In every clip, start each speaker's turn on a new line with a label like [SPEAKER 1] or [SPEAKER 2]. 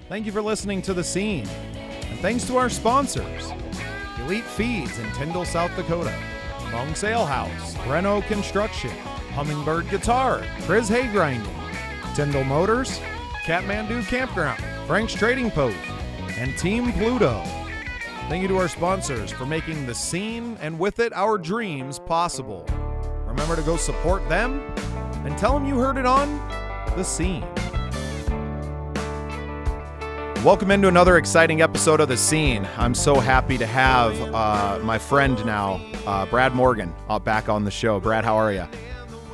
[SPEAKER 1] Thank you for listening to The Scene. And thanks to our sponsors, Elite Feeds in Tyndall, South Dakota, Monk's Ale House, Breno Construction, Hummingbird Guitar, Chris Hay Grinding, Tyndall Motors, Kathmandu Campground, Frank's Trading Post, and Team Pluto. Thank you to our sponsors for making The Scene and with it our dreams possible. Remember to go support them and tell them you heard it on The Scene. Welcome into another exciting episode of The Scene. I'm so happy to have my friend now, Brad Morgan, back on the show. Brad, how are you?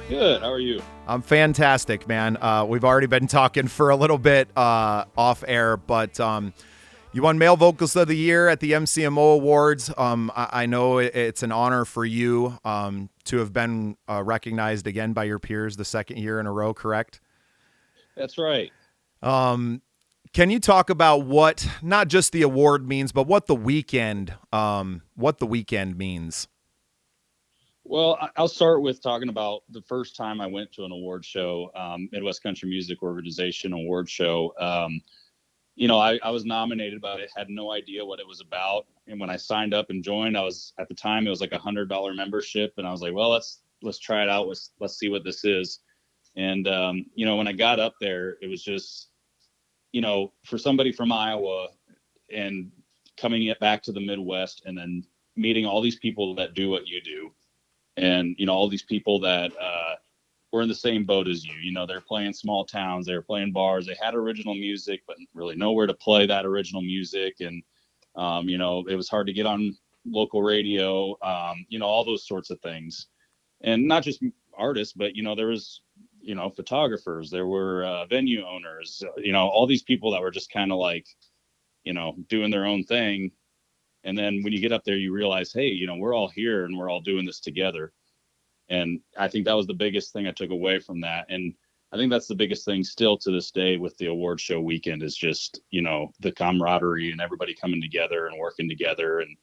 [SPEAKER 2] Good. How are you?
[SPEAKER 1] I'm fantastic, man. We've already been talking for a little bit off air, but you won Male Vocalist of the Year at the MCMO Awards. I know it's an honor for you to have been recognized again by your peers the second year in a row, correct?
[SPEAKER 2] That's right.
[SPEAKER 1] Can you talk about what not just the award means, but what the weekend means?
[SPEAKER 2] Well, I'll start with talking about the first time I went to an award show, Midwest Country Music Organization award show. I was nominated, but I had no idea what it was about. And when I signed up and joined, at the time it was like $100 membership, and I was like, well, let's try it out. Let's see what this is. And when I got up there, it was just, for somebody from Iowa and coming back to the Midwest and then meeting all these people that do what you do. And, all these people that were in the same boat as you, they're playing small towns, they were playing bars, they had original music, but really nowhere to play that original music. And, it was hard to get on local radio, all those sorts of things. And not just artists, but, there was, photographers, there were venue owners, all these people that were just kind of like, doing their own thing. And then when you get up there, you realize, hey, we're all here and we're all doing this together. And I think that was the biggest thing I took away from that. And I think that's the biggest thing still to this day with the award show weekend is just, the camaraderie and everybody coming together and working together and,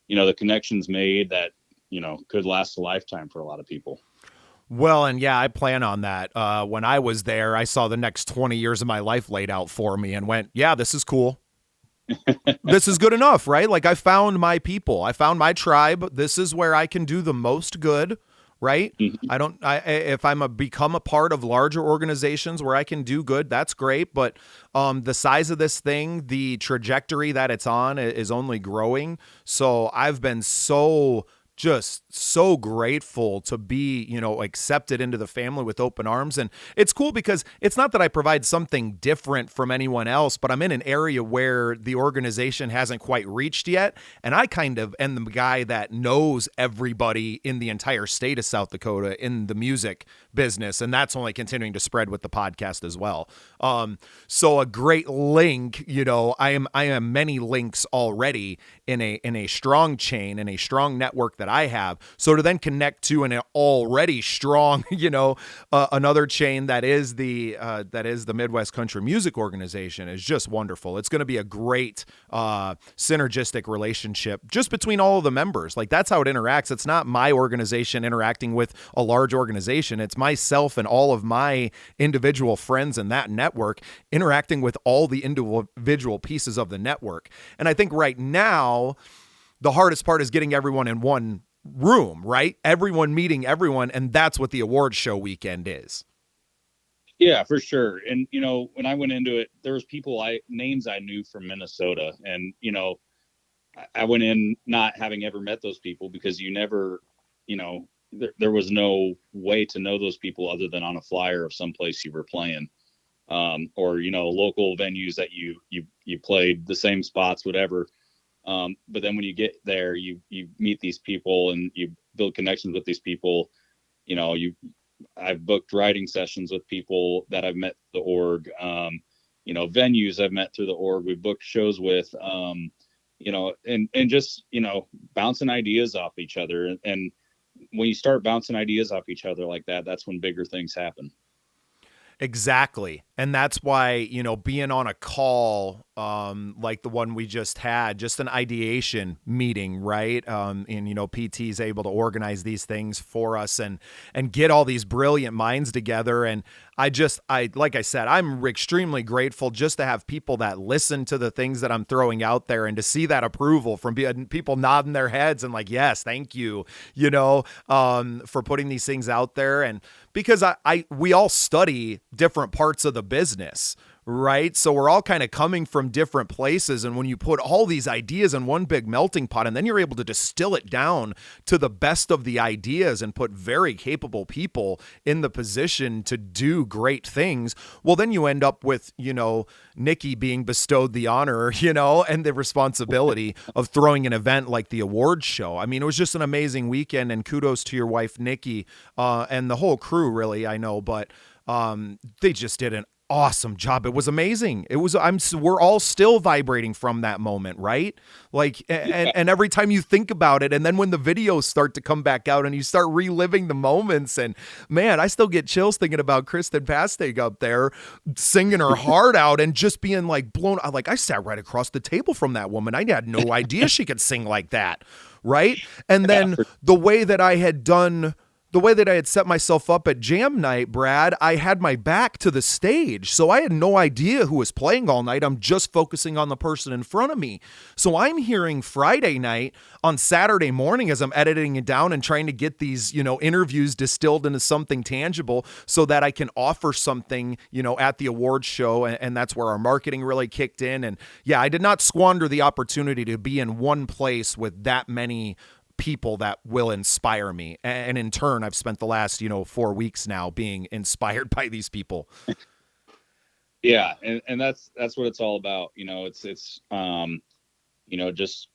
[SPEAKER 2] the connections made that, could last a lifetime for a lot of people.
[SPEAKER 1] Well, and yeah, I plan on that. When I was there, I saw the next 20 years of my life laid out for me and went, yeah, this is cool. This is good enough, right? Like I found my people. I found my tribe. This is where I can do the most good, right?
[SPEAKER 2] Mm-hmm.
[SPEAKER 1] If become a part of larger organizations where I can do good, that's great. But the size of this thing, the trajectory that it's on is only growing. So I've been just so grateful to be, accepted into the family with open arms. And it's cool because it's not that I provide something different from anyone else, but I'm in an area where the organization hasn't quite reached yet. And I kind of am the guy that knows everybody in the entire state of South Dakota in the music business. And that's only continuing to spread with the podcast as well. So a great link, I am many links already in a strong chain, in a strong network that I have. So to then connect to an already strong, another chain that is the Midwest Country Music Organization is just wonderful. It's going to be a great synergistic relationship just between all of the members. Like that's how it interacts. It's not my organization interacting with a large organization. It's myself and all of my individual friends in that network interacting with all the individual pieces of the network. And I think right now, the hardest part is getting everyone in one room, right? Everyone meeting everyone. And that's what the award show weekend is.
[SPEAKER 2] Yeah, for sure. And, when I went into it, there was names I knew from Minnesota. And, I went in not having ever met those people because you never, there was no way to know those people other than on a flyer of some place you were playing. Or, local venues that you played the same spots, whatever. But then when you get there, you meet these people and you build connections with these people. I've booked writing sessions with people that I've met the org, venues I've met through the org. We've booked shows with, and just, bouncing ideas off each other. And when you start bouncing ideas off each other like that, that's when bigger things happen.
[SPEAKER 1] Exactly. And that's why, you know, being on a call, like the one we just had, just an ideation meeting, right? And, you know, PT is able to organize these things for us and get all these brilliant minds together. And like I said, I'm extremely grateful just to have people that listen to the things that I'm throwing out there and to see that approval from people nodding their heads and like, yes, thank you, you know, for putting these things out there. And because we all study different parts of the business, right? So we're all kind of coming from different places. And when you put all these ideas in one big melting pot, and then you're able to distill it down to the best of the ideas and put very capable people in the position to do great things, well, then you end up with, you know, Nikki being bestowed the honor, you know, and the responsibility of throwing an event like the awards show. I mean, it was just an amazing weekend, and kudos to your wife, Nikki, and the whole crew, really, I know, but they just did an awesome job. It was amazing. We're all still vibrating from that moment, right? Like, and every time you think about it, and then when the videos start to come back out and you start reliving the moments, and man, I still get chills thinking about Kristen Pastig up there singing her heart out and just being like blown. Like, I sat right across the table from that woman. I had no idea she could sing like that. Right. And then the way that I had set myself up at jam night, Brad, I had my back to the stage. So I had no idea who was playing all night. I'm just focusing on the person in front of me. So I'm hearing Friday night on Saturday morning as I'm editing it down and trying to get these, you know, interviews distilled into something tangible so that I can offer something, you know, at the awards show. And that's where our marketing really kicked in. And yeah, I did not squander the opportunity to be in one place with that many people that will inspire me. And in turn, I've spent the last, you know, 4 weeks now being inspired by these people.
[SPEAKER 2] Yeah. And that's what it's all about. You know, it's you know, just,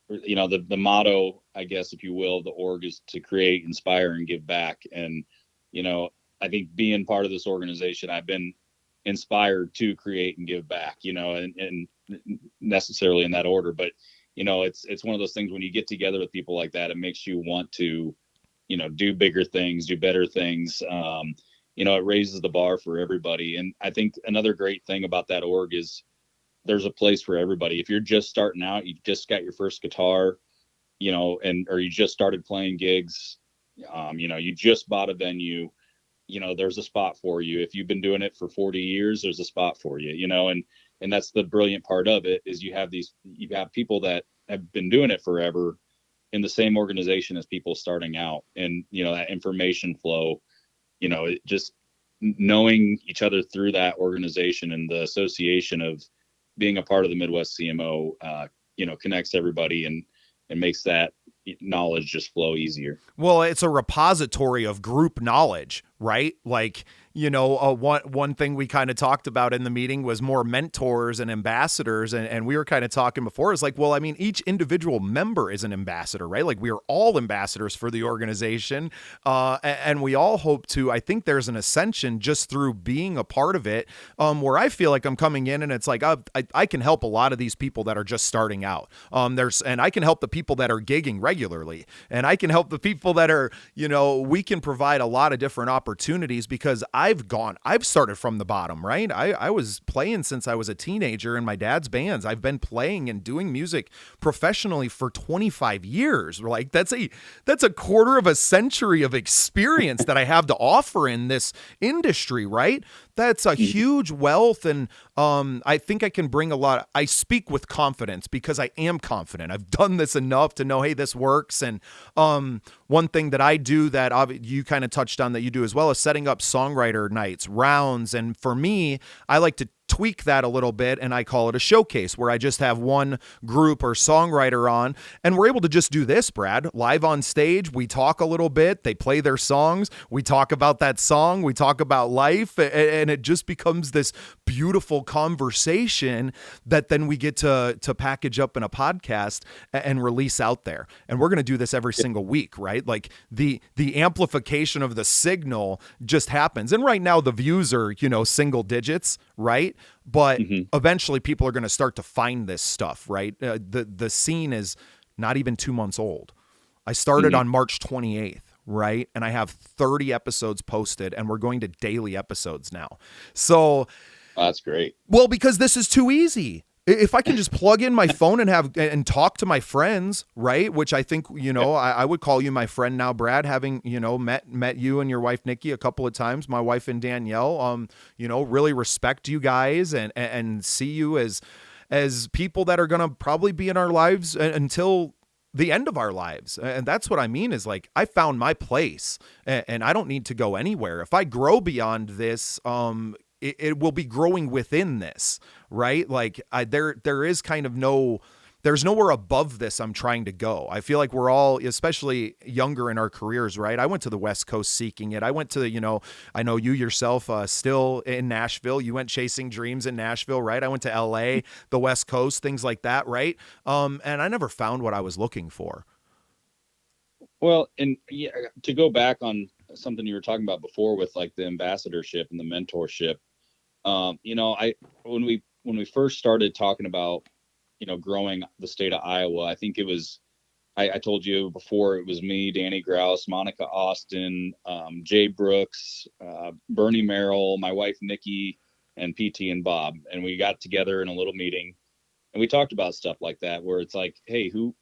[SPEAKER 2] you know, the motto, I guess, if you will, the org is to create, inspire, and give back. And, you know, I think being part of this organization, I've been inspired to create and give back, you know, and necessarily in that order, but you know, it's one of those things when you get together with people like that, it makes you want to, you know, do bigger things, do better things. You know, it raises the bar for everybody. And I think another great thing about that org is there's a place for everybody. If you're just starting out, you just got your first guitar, you know, or you just started playing gigs, you know, you just bought a venue, you know, there's a spot for you. If you've been doing it for 40 years, there's a spot for you, you know, and that's the brilliant part of it is you have people that have been doing it forever in the same organization as people starting out. And, you know, that information flow, you know, it just knowing each other through that organization and the association of being a part of the Midwest CMO, you know, connects everybody and makes that knowledge just flow easier.
[SPEAKER 1] Well, it's a repository of group knowledge, right? Like, you know, one thing we kind of talked about in the meeting was more mentors and ambassadors. And we were kind of talking before is like, well, I mean, each individual member is an ambassador, right? Like we are all ambassadors for the organization. And we all hope to, I think there's an ascension just through being a part of it, where I feel like I'm coming in and it's like, I can help a lot of these people that are just starting out. And I can help the people that are gigging regularly, and I can help the people that are, you know, we can provide a lot of different opportunities because I've started from the bottom, right? I was playing since I was a teenager in my dad's bands. I've been playing and doing music professionally for 25 years. Like that's a quarter of a century of experience that I have to offer in this industry, right? That's a huge wealth. And I think I can bring I speak with confidence because I am confident. I've done this enough to know, hey, this works. And one thing that I do that you kind of touched on that you do as well is setting up songwriter nights, rounds. And for me, I like to tweak that a little bit, and I call it a showcase where I just have one group or songwriter on, and we're able to just do this, Brad, live on stage. We talk a little bit, they play their songs, we talk about that song, we talk about life, and it just becomes this beautiful conversation that then we get to package up in a podcast and release out there. And we're going to do this every single week, right? Like the amplification of the signal just happens. And right now the views are, you know, single digits, right? But eventually people are going to start to find this stuff, right? The scene is not even 2 months old. I started on March 28th, right? And I have 30 episodes posted, and we're going to daily episodes now. So
[SPEAKER 2] that's great.
[SPEAKER 1] Well, because this is too easy. If I can just plug in my phone and talk to my friends, right? Which I think, I would call you my friend now, Brad, having, met you and your wife, Nikki, a couple of times, my wife and Danielle, really respect you guys and see you as people that are going to probably be in our lives until the end of our lives. And that's what I mean is like, I found my place and I don't need to go anywhere. If I grow beyond this, it will be growing within this, right? Like there is kind of there's nowhere above this I'm trying to go. I feel like we're all, especially younger in our careers, right? I went to the West Coast seeking it. I went to, I know you yourself still in Nashville. You went chasing dreams in Nashville, right? I went to LA, the West Coast, things like that, right? And I never found what I was looking for.
[SPEAKER 2] Well, and yeah, to go back on something you were talking about before with like the ambassadorship and the mentorship, when we first started talking about, growing the state of Iowa, I think it was, I told you before, it was me, Danny Grouse, Monica Austin, Jay Brooks, Bernie Merrill, my wife, Nikki, and PT and Bob. And we got together in a little meeting and we talked about stuff like that, where it's like, hey, who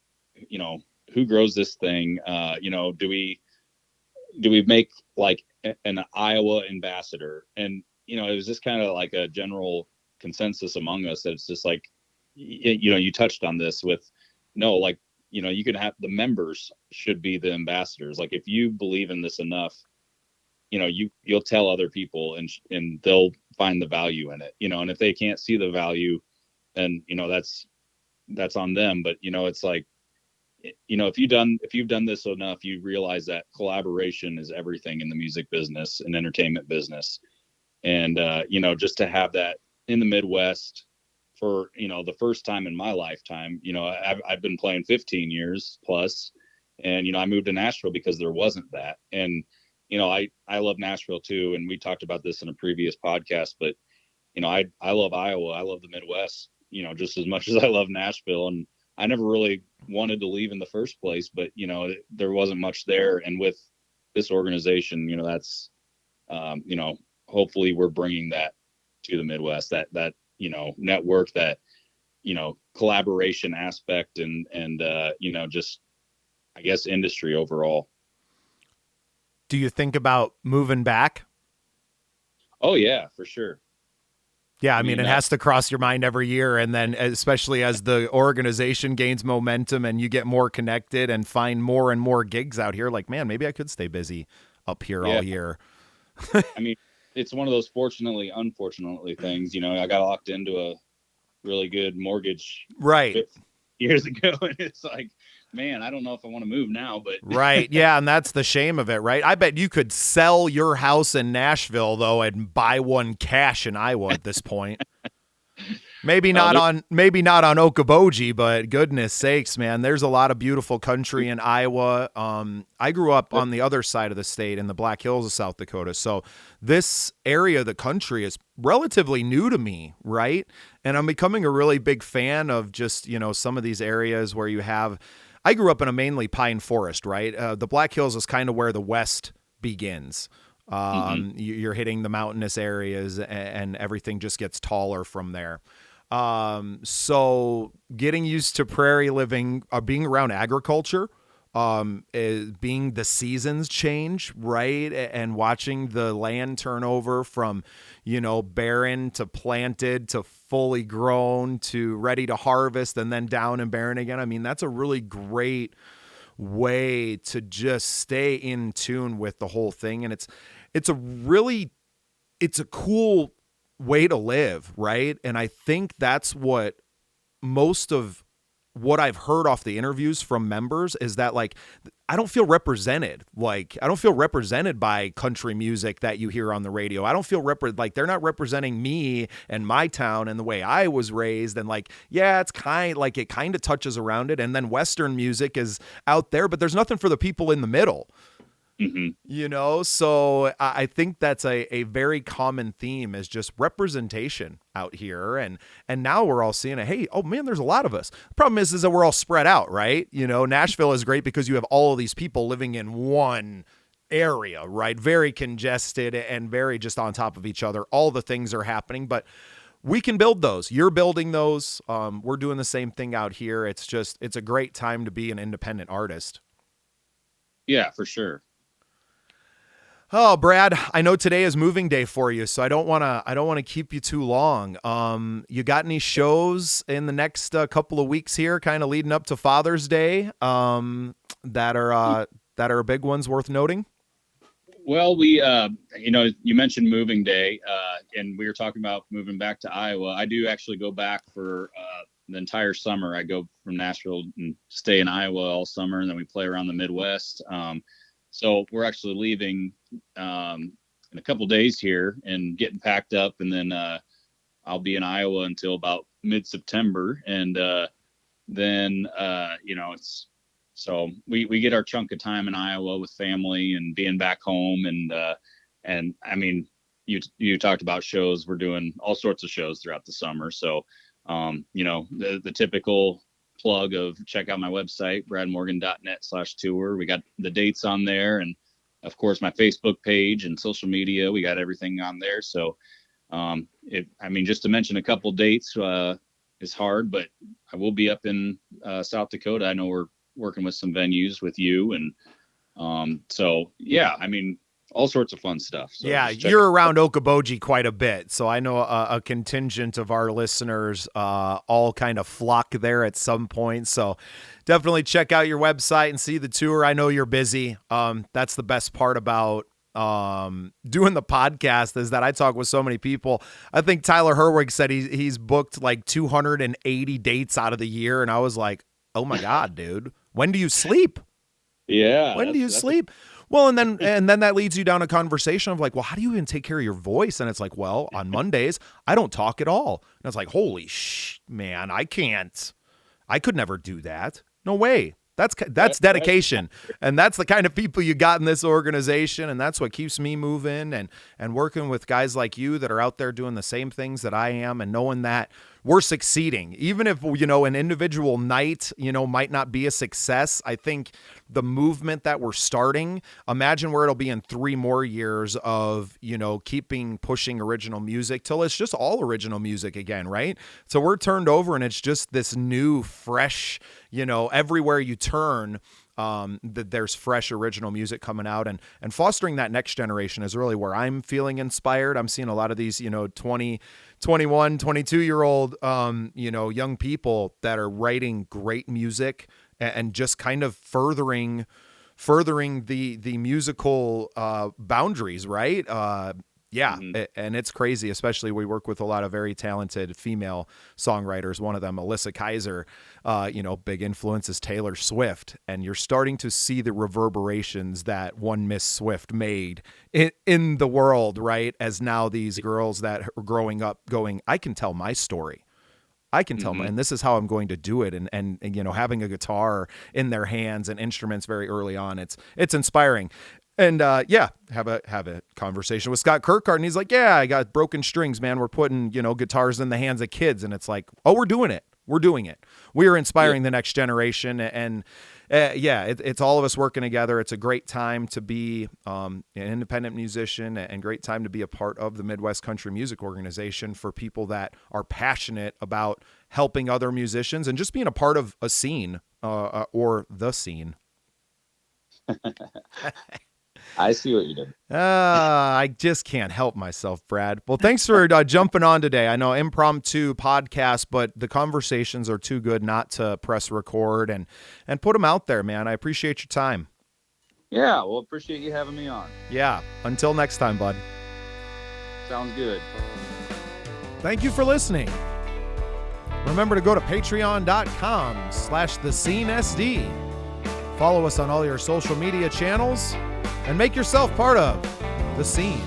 [SPEAKER 2] grows this thing? Do we make like an Iowa ambassador? And, it was just kind of like a general consensus among us that it's just like, you touched on this with you can have the members should be the ambassadors. Like if you believe in this enough, you'll tell other people and they'll find the value in it, and if they can't see the value, then, that's on them. But, it's like, if you've done this enough, you realize that collaboration is everything in the music business and entertainment business. And, just to have that in the Midwest for, the first time in my lifetime, I've been playing 15 years plus, and, I moved to Nashville because there wasn't that. And, I love Nashville too. And we talked about this in a previous podcast, but, I love Iowa. I love the Midwest, just as much as I love Nashville. And I never really wanted to leave in the first place, but, there wasn't much there. And with this organization, that's, hopefully we're bringing that to the Midwest, that network, that, collaboration aspect and just, I guess, industry overall.
[SPEAKER 1] Do you think about moving back?
[SPEAKER 2] Oh yeah, for sure.
[SPEAKER 1] Yeah, I mean, it has to cross your mind every year. And then especially as the organization gains momentum and you get more connected and find more and more gigs out here, like, man, maybe I could stay busy up here all year.
[SPEAKER 2] I mean, it's one of those unfortunately things. I got locked into a really good mortgage
[SPEAKER 1] right
[SPEAKER 2] years ago. And it's like, man, I don't know if I want to move now, but
[SPEAKER 1] right. Yeah. And that's the shame of it, right? I bet you could sell your house in Nashville though and buy one cash in Iowa at this point. Maybe not on Okoboji, but goodness sakes, man, there's a lot of beautiful country in Iowa. I grew up on the other side of the state in the Black Hills of South Dakota. So this area of the country is relatively new to me, right? And I'm becoming a really big fan of just, some of these areas where I grew up in a mainly pine forest, right? The Black Hills is kind of where the West begins. You're hitting the mountainous areas and everything just gets taller from there. So getting used to prairie living, being around agriculture, being the seasons change, right? And watching the land turn over from, barren to planted to fully grown to ready to harvest and then down and barren again. I mean, that's a really great way to just stay in tune with the whole thing. And it's a cool way to live, right? And I think that's what most of what I've heard off the interviews from members is that, like, I don't feel represented. Like, I don't feel represented by country music that you hear on the radio. I don't feel like they're not representing me and my town and the way I was raised. And like, yeah, it's it kind of touches around it. And then Western music is out there, but there's nothing for the people in the middle. So I think that's a very common theme, is just representation out here. And now we're all seeing it. Hey, oh man, there's a lot of us. The problem is that we're all spread out, right? Nashville is great because you have all of these people living in one area, right? Very congested and very just on top of each other. All the things are happening, but we can build those. You're building those. We're doing the same thing out here. It's a great time to be an independent artist.
[SPEAKER 2] Yeah, for sure.
[SPEAKER 1] Oh, Brad, I know today is moving day for you, so I don't want to keep you too long. You got any shows in the next couple of weeks here, kind of leading up to Father's Day, that are big ones worth noting?
[SPEAKER 2] Well, we, you mentioned moving day, and we were talking about moving back to Iowa. I do actually go back for the entire summer. I go from Nashville and stay in Iowa all summer, and then we play around the Midwest. So we're actually leaving in a couple days here and getting packed up, and then I'll be in Iowa until about mid-September, and then it's so we get our chunk of time in Iowa with family and being back home, and I mean you talked about shows. We're doing all sorts of shows throughout the summer, so the typical plug of check out my website, bradmorgan.net/tour. We got the dates on there, and of course my Facebook page and social media, we got everything on there. So just to mention a couple dates is hard, but I will be up in South Dakota. I know we're working with some venues with you, and all sorts of fun stuff. So
[SPEAKER 1] yeah, you're around Okoboji quite a bit, so I know a contingent of our listeners all kind of flock there at some point. So definitely check out your website and see the tour. I know you're busy. That's the best part about doing the podcast, is that I talk with so many people. I think Tyler Herwig said he's booked like 280 dates out of the year, and I was like, oh my God, dude, when do you sleep?
[SPEAKER 2] Yeah.
[SPEAKER 1] When do you sleep? Well, and then that leads you down a conversation of like, well, how do you even take care of your voice? And it's like, well, on Mondays, I don't talk at all. And it's like, holy man, I can't. I could never do that. No way. That's dedication. And that's the kind of people you got in this organization. And that's what keeps me moving and working with guys like you that are out there doing the same things that I am, and knowing that we're succeeding. Even if, an individual night, might not be a success, I think the movement that we're starting, imagine where it'll be in 3 more years of, keeping pushing original music till it's just all original music again, right? So we're turned over and it's just this new, fresh, everywhere you turn, that there's fresh original music coming out, and fostering that next generation is really where I'm feeling inspired. I'm seeing a lot of these, 20, 21, 22-year-old, young people that are writing great music and just kind of furthering the musical boundaries, right? Yeah. Mm-hmm. And it's crazy, especially we work with a lot of very talented female songwriters. One of them, Alyssa Kaiser, big influence is Taylor Swift. And you're starting to see the reverberations that one Miss Swift made in the world, right? As now these girls that are growing up going, I can tell my story. I can tell, and this is how I'm going to do it. And having a guitar in their hands and instruments very early on, it's inspiring. And have a conversation with Scott Kirkard, and he's like, yeah, I got broken strings, man. We're putting, guitars in the hands of kids. And it's like, oh, we're doing it. We are inspiring the next generation. And it's all of us working together. It's a great time to be an independent musician, and great time to be a part of the Midwest Country Music Organization for people that are passionate about helping other musicians and just being a part of a scene or the scene.
[SPEAKER 2] I see what you did.
[SPEAKER 1] I just can't help myself, Brad. Well, thanks for jumping on today. I know impromptu podcast, but the conversations are too good not to press record and put them out there, man. I appreciate your time.
[SPEAKER 2] Yeah, well, appreciate you having me on.
[SPEAKER 1] Yeah. Until next time, bud.
[SPEAKER 2] Sounds good.
[SPEAKER 1] Thank you for listening. Remember to go to patreon.com/thescenesd. Follow us on all your social media channels and make yourself part of The Scene.